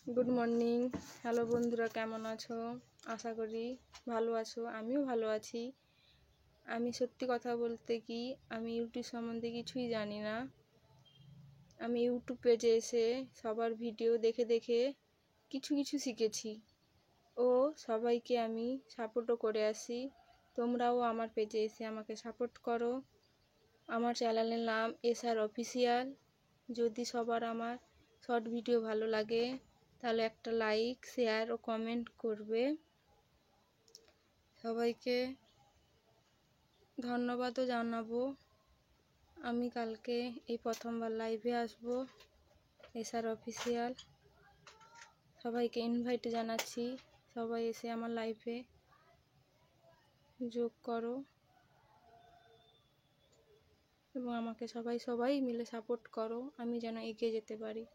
Good morning. Hello বন্ধুরা, কেমন আছো? আশা করি ভালো আছো। আমিও ভালো আছি। আমি সত্যি কথা বলতে কি, আমি ইউটিউব সম্বন্ধে কিছুই জানি না। আমি ইউটিউব পেজে এসে সবার ভিডিও দেখে দেখে কিছু কিছু শিখেছি ও সবাইকে আমি সাপোর্টও করে আসি। তোমরাও আমার পেজে এসে আমাকে সাপোর্ট করো। আমার চ্যানেলের নাম SR অফিসিয়াল। যদি সবার আমার শর্ট ভিডিও ভালো লাগে তাহলে একটা লাইক, শেয়ার ও কমেন্ট করবে। সবাইকে ধন্যবাদও জানাবো। আমি কালকে এই প্রথমবার লাইভে আসব SR অফিসিয়াল। সবাইকে ইনভাইট জানাচ্ছি, সবাই এসে আমার লাইভে যোগ করো এবং আমাকে সবাই মিলে সাপোর্ট করো, আমি যেন এগিয়ে যেতে পারি।